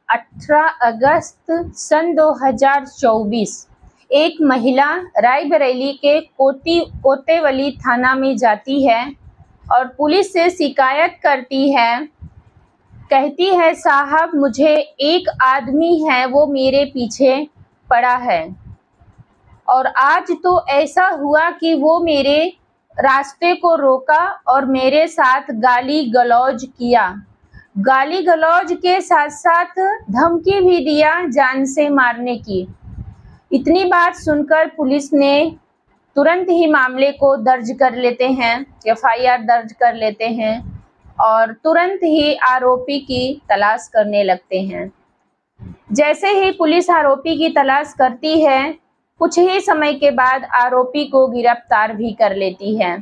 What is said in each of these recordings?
18 अगस्त सन 2024 एक महिला रायबरेली के कोतेवली थाना में जाती है और पुलिस से शिकायत करती है। कहती है, साहब मुझे एक आदमी है वो मेरे पीछे पड़ा है और आज तो ऐसा हुआ कि वो मेरे रास्ते को रोका और मेरे साथ गाली गलौज किया। गाली गलौज के साथ साथ धमकी भी दिया जान से मारने की। इतनी बात सुनकर पुलिस ने तुरंत ही मामले को दर्ज कर लेते हैं, एफआईआर दर्ज कर लेते हैं और तुरंत ही आरोपी की तलाश करने लगते हैं। जैसे ही पुलिस आरोपी की तलाश करती है, कुछ ही समय के बाद आरोपी को गिरफ्तार भी कर लेती है।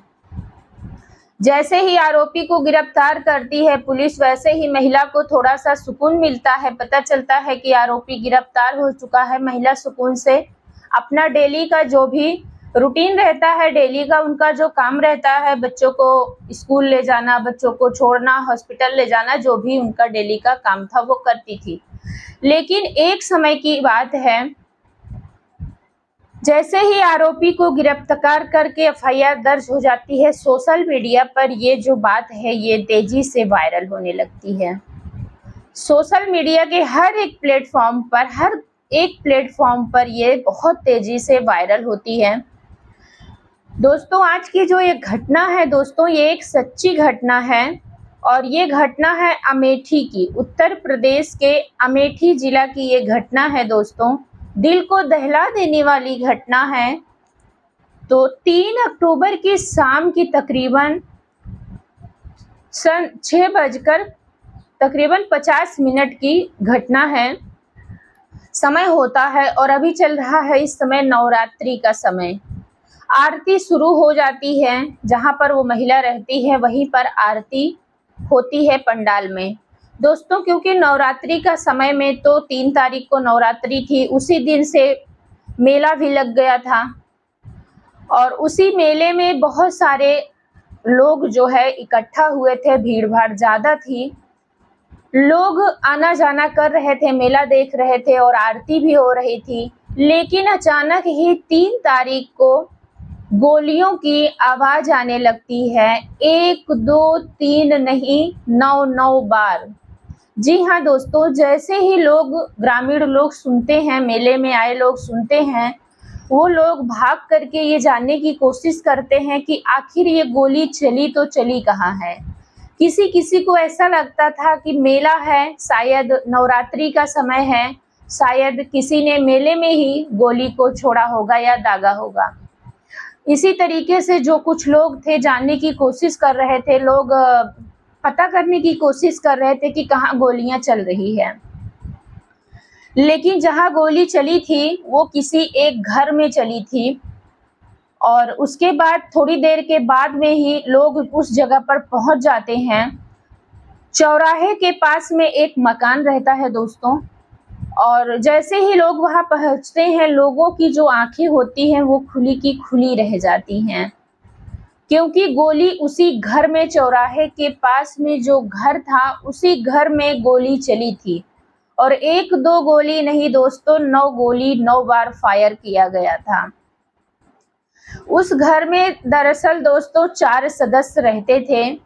जैसे ही आरोपी को गिरफ्तार करती है पुलिस, वैसे ही महिला को थोड़ा सा सुकून मिलता है। पता चलता है कि आरोपी गिरफ्तार हो चुका है। महिला सुकून से अपना डेली का जो भी रूटीन रहता है, डेली का उनका जो काम रहता है, बच्चों को स्कूल ले जाना, बच्चों को छोड़ना, हॉस्पिटल ले जाना, जो भी उनका डेली का काम था वो करती थी। लेकिन एक समय की बात है, जैसे ही आरोपी को गिरफ्तार करके एफआईआर दर्ज हो जाती है, सोशल मीडिया पर ये जो बात है ये तेजी से वायरल होने लगती है। सोशल मीडिया के हर एक प्लेटफॉर्म पर ये बहुत तेजी से वायरल होती है। दोस्तों, आज की जो ये घटना है दोस्तों, ये एक सच्ची घटना है और ये घटना है अमेठी की, उत्तर प्रदेश के अमेठी जिला की ये घटना है दोस्तों। दिल को दहला देने वाली घटना है। तो 3 अक्टूबर की शाम की तकरीबन 6 बजकर तकरीबन 50 मिनट की घटना है। समय होता है और अभी चल रहा है इस समय नवरात्रि का समय। आरती शुरू हो जाती है। जहां पर वो महिला रहती है वहीं पर आरती होती है पंडाल में दोस्तों। क्योंकि नवरात्रि का समय में तो 3 तारीख को नवरात्रि थी, उसी दिन से मेला भी लग गया था और उसी मेले में बहुत सारे लोग जो है इकट्ठा हुए थे। भीड़ भाड़ ज़्यादा थी, लोग आना जाना कर रहे थे, मेला देख रहे थे और आरती भी हो रही थी। लेकिन अचानक ही 3 तारीख को गोलियों की आवाज़ आने लगती है। 1 2 3 नहीं, 9 बार। जी हाँ दोस्तों, जैसे ही ग्रामीण लोग सुनते हैं, मेले में आए लोग सुनते हैं, वो लोग भाग करके ये जानने की कोशिश करते हैं कि आखिर ये गोली चली तो चली कहाँ है। किसी किसी को ऐसा लगता था कि मेला है, शायद नवरात्रि का समय है, शायद किसी ने मेले में ही गोली को छोड़ा होगा या दागा होगा। इसी तरीके से जो कुछ लोग थे जानने की कोशिश कर रहे थे, लोग पता करने की कोशिश कर रहे थे कि कहाँ गोलियां चल रही है। लेकिन जहां गोली चली थी वो किसी एक घर में चली थी और उसके बाद थोड़ी देर के बाद में ही लोग उस जगह पर पहुंच जाते हैं। चौराहे के पास में एक मकान रहता है दोस्तों और जैसे ही लोग वहां पहुंचते हैं, लोगों की जो आंखें होती हैं वो खुली की खुली रह जाती हैं। क्योंकि गोली उसी घर में, चौराहे के पास में जो घर था उसी घर में गोली चली थी और 1-2 गोली नहीं दोस्तों, 9 गोली 9 बार फायर किया गया था। उस घर में दरअसल दोस्तों 4 सदस्य रहते थे।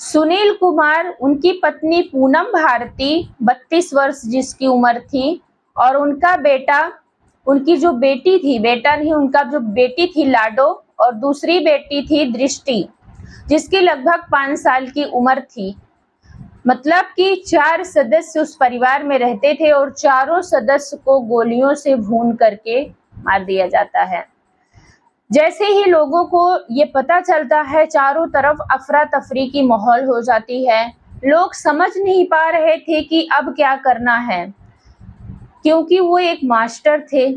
सुनील कुमार, उनकी पत्नी पूनम भारती 32 वर्ष जिसकी उम्र थी और उनका बेटा, उनकी जो बेटी थी, बेटा नहीं उनका जो बेटी थी लाडो, और दूसरी बेटी थी दृष्टि जिसकी लगभग 5 साल की उम्र थी। मतलब कि 4 सदस्य उस परिवार में रहते थे और चारों सदस्य को गोलियों से भून करके मार दिया जाता है। जैसे ही लोगों को ये पता चलता है, चारों तरफ अफरा तफरी की माहौल हो जाती है। लोग समझ नहीं पा रहे थे कि अब क्या करना है, क्योंकि वो एक मास्टर थे।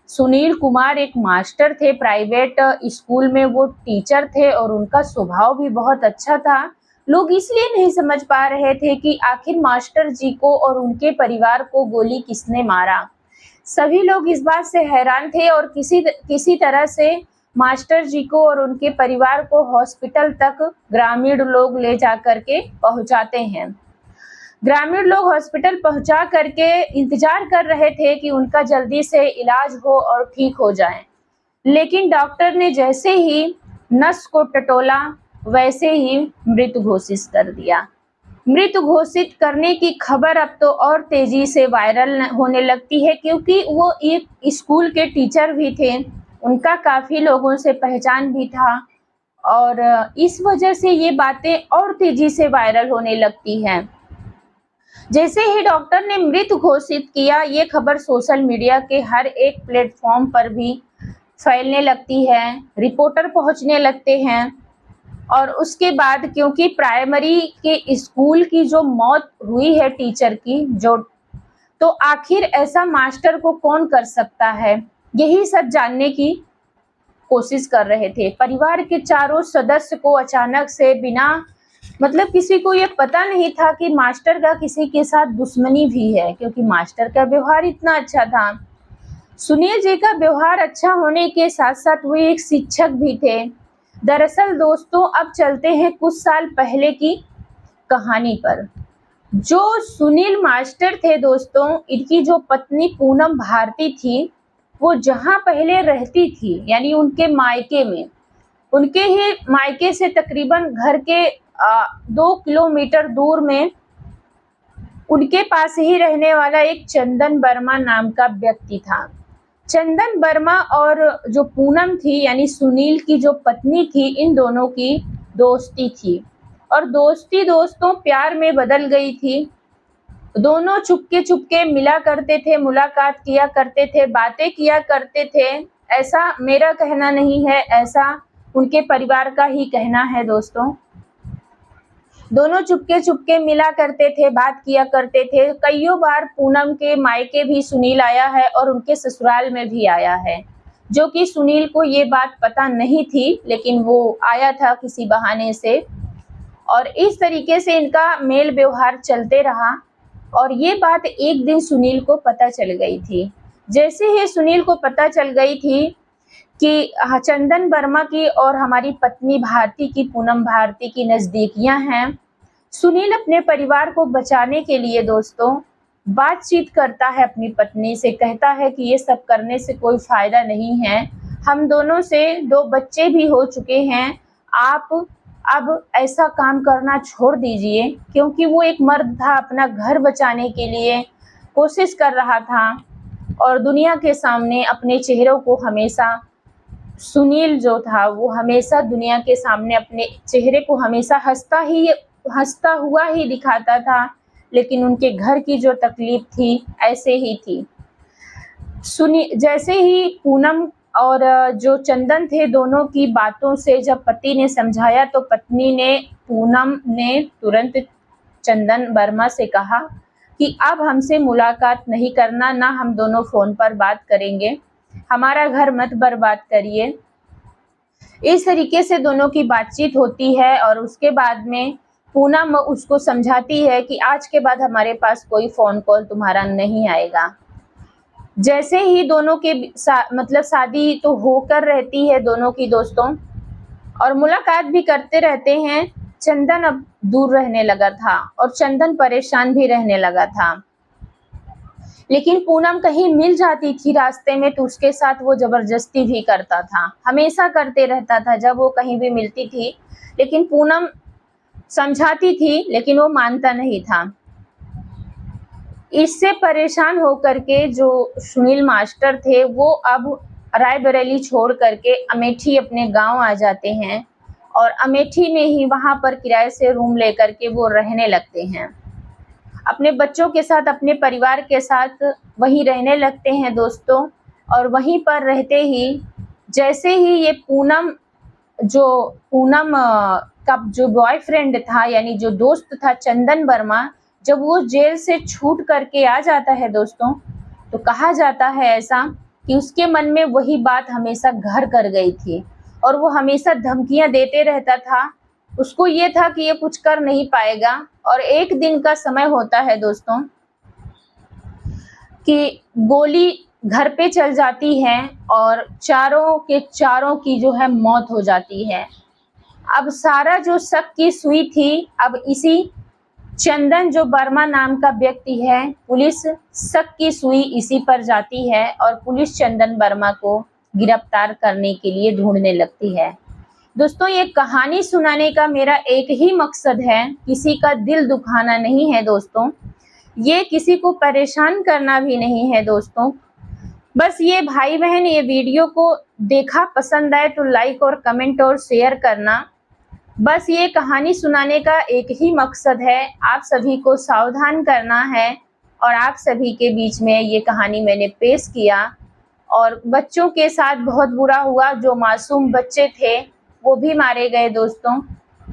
सुनील कुमार एक मास्टर थे, प्राइवेट स्कूल में वो टीचर थे और उनका स्वभाव भी बहुत अच्छा था। लोग इसलिए नहीं समझ पा रहे थे कि आखिर मास्टर जी को और उनके परिवार को गोली किसने मारा। सभी लोग इस बात से हैरान थे और किसी तरह से मास्टर जी को और उनके परिवार को हॉस्पिटल तक ग्रामीण लोग ले जा करके पहुंचाते हैं। ग्रामीण लोग हॉस्पिटल पहुंचा करके इंतजार कर रहे थे कि उनका जल्दी से इलाज हो और ठीक हो जाए, लेकिन डॉक्टर ने जैसे ही नस को टटोला वैसे ही मृत घोषित कर दिया। मृत घोषित करने की खबर अब तो और तेजी से वायरल होने लगती है, क्योंकि वो एक स्कूल के टीचर भी थे, उनका काफ़ी लोगों से पहचान भी था और इस वजह से ये बातें और तेजी से वायरल होने लगती हैं। जैसे ही डॉक्टर ने मृत घोषित किया, ये खबर सोशल मीडिया के हर एक प्लेटफॉर्म पर भी फैलने लगती है, रिपोर्टर पहुंचने लगते हैं और उसके बाद क्योंकि प्राइमरी के स्कूल की जो मौत हुई है टीचर की, जो तो आखिर ऐसा मास्टर को कौन कर सकता है, यही सब जानने की कोशिश कर रहे थे। परिवार के चारों सदस्य को अचानक से बिना मतलब किसी को ये पता नहीं था कि मास्टर का किसी के साथ दुश्मनी भी है, क्योंकि मास्टर का व्यवहार इतना अच्छा था। सुनील जी का व्यवहार अच्छा होने के साथ साथ वो एक शिक्षक भी थे। दरअसल दोस्तों, अब चलते हैं कुछ साल पहले की कहानी पर। जो सुनील मास्टर थे दोस्तों, इनकी जो पत्नी पूनम भारती थी, वो जहाँ पहले रहती थी यानी उनके मायके में, उनके ही मायके से तकरीबन घर के 2 किलोमीटर दूर में उनके पास ही रहने वाला एक चंदन वर्मा नाम का व्यक्ति था। चंदन वर्मा और जो पूनम थी यानी सुनील की जो पत्नी थी, इन दोनों की दोस्ती थी और दोस्ती दोस्तों प्यार में बदल गई थी। दोनों चुपके चुपके मिला करते थे, मुलाकात किया करते थे, बातें किया करते थे। ऐसा मेरा कहना नहीं है, ऐसा उनके परिवार का ही कहना है दोस्तों। दोनों चुपके चुपके मिला करते थे, बात किया करते थे। कईयों बार पूनम के मायके भी सुनील आया है और उनके ससुराल में भी आया है, जो कि सुनील को ये बात पता नहीं थी, लेकिन वो आया था किसी बहाने से और इस तरीके से इनका मेल व्यवहार चलते रहा और ये बात एक दिन सुनील को पता चल गई थी। जैसे ही सुनील को पता चल गई थी कि चंदन वर्मा की और हमारी पत्नी भारती की, पूनम भारती की नज़दीकियां हैं, सुनील अपने परिवार को बचाने के लिए दोस्तों बातचीत करता है अपनी पत्नी से, कहता है कि ये सब करने से कोई फ़ायदा नहीं है, हम दोनों से 2 बच्चे भी हो चुके हैं, आप अब ऐसा काम करना छोड़ दीजिए। क्योंकि वो एक मर्द था, अपना घर बचाने के लिए कोशिश कर रहा था और दुनिया के सामने अपने चेहरों को हमेशा, सुनील जो था वो हमेशा दुनिया के सामने अपने चेहरे को हमेशा हंसता हुआ ही दिखाता था, लेकिन उनके घर की जो तकलीफ थी ऐसे ही थी। जैसे ही पूनम और जो चंदन थे, दोनों की बातों से जब पति ने समझाया तो पूनम ने तुरंत चंदन वर्मा से कहा कि अब हमसे मुलाकात नहीं करना, ना हम दोनों फ़ोन पर बात करेंगे, हमारा घर मत बर्बाद करिए। इस तरीके से दोनों की बातचीत होती है और उसके बाद में पूनम उसको समझाती है कि आज के बाद हमारे पास कोई फ़ोन कॉल तुम्हारा नहीं आएगा। जैसे ही दोनों के मतलब शादी तो होकर रहती है दोनों की दोस्तों और मुलाकात भी करते रहते हैं, चंदन अब दूर रहने लगा था और चंदन परेशान भी रहने लगा था। लेकिन पूनम कहीं मिल जाती थी रास्ते में तो उसके साथ वो ज़बरदस्ती भी करता था, हमेशा करते रहता था जब वो कहीं भी मिलती थी। लेकिन पूनम समझाती थी लेकिन वो मानता नहीं था। इससे परेशान होकर के जो सुनील मास्टर थे वो अब रायबरेली छोड़ करके अमेठी अपने गांव आ जाते हैं और अमेठी में ही वहां पर किराए से रूम लेकर के वो रहने लगते हैं। अपने बच्चों के साथ, अपने परिवार के साथ वहीं रहने लगते हैं दोस्तों। और वहीं पर रहते ही जैसे ही ये पूनम का जो बॉयफ्रेंड था यानी जो दोस्त था चंदन वर्मा, जब वो जेल से छूट करके आ जाता है दोस्तों, तो कहा जाता है ऐसा कि उसके मन में वही बात हमेशा घर कर गई थी और वो हमेशा धमकियां देते रहता था। उसको ये था कि ये कुछ कर नहीं पाएगा और एक दिन का समय होता है दोस्तों कि गोली घर पे चल जाती है और चारों की जो है मौत हो जाती है। अब सारा जो शक की सुई थी अब इसी चंदन जो वर्मा नाम का व्यक्ति है, पुलिस शक की सुई इसी पर जाती है और पुलिस चंदन वर्मा को गिरफ्तार करने के लिए ढूंढने लगती है। दोस्तों, ये कहानी सुनाने का मेरा एक ही मकसद है, किसी का दिल दुखाना नहीं है दोस्तों, ये किसी को परेशान करना भी नहीं है दोस्तों। बस ये भाई बहन ये वीडियो को देखा, पसंद आए तो लाइक और कमेंट और शेयर करना। बस ये कहानी सुनाने का एक ही मकसद है, आप सभी को सावधान करना है और आप सभी के बीच में ये कहानी मैंने पेश किया। और बच्चों के साथ बहुत बुरा हुआ, जो मासूम बच्चे थे वो भी मारे गए दोस्तों।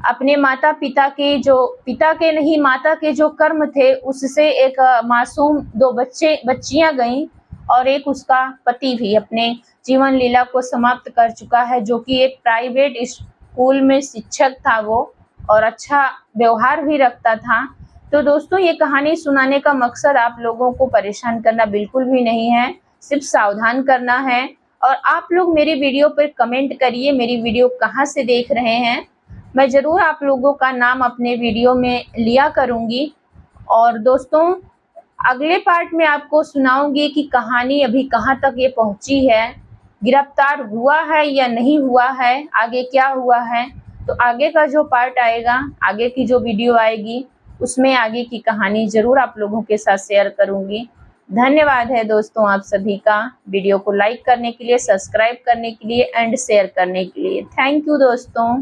अपने माता पिता के माता के जो कर्म थे उससे एक मासूम 2 बच्चियां गईं और एक उसका पति भी अपने जीवन लीला को समाप्त कर चुका है, जो कि एक प्राइवेट स्कूल में शिक्षक था वो, और अच्छा व्यवहार भी रखता था। तो दोस्तों, ये कहानी सुनाने का मकसद आप लोगों को परेशान करना बिल्कुल भी नहीं है, सिर्फ सावधान करना है। और आप लोग मेरी वीडियो पर कमेंट करिए, मेरी वीडियो कहाँ से देख रहे हैं, मैं ज़रूर आप लोगों का नाम अपने वीडियो में लिया करूँगी। और दोस्तों, अगले पार्ट में आपको सुनाऊंगी कि कहानी अभी कहाँ तक ये पहुँची है, गिरफ्तार हुआ है या नहीं हुआ है, आगे क्या हुआ है। तो आगे का जो पार्ट आएगा, आगे की जो वीडियो आएगी, उसमें आगे की कहानी ज़रूर आप लोगों के साथ शेयर करूँगी। धन्यवाद है दोस्तों आप सभी का, वीडियो को लाइक करने के लिए, सब्सक्राइब करने के लिए एंड शेयर करने के लिए। थैंक यू दोस्तों।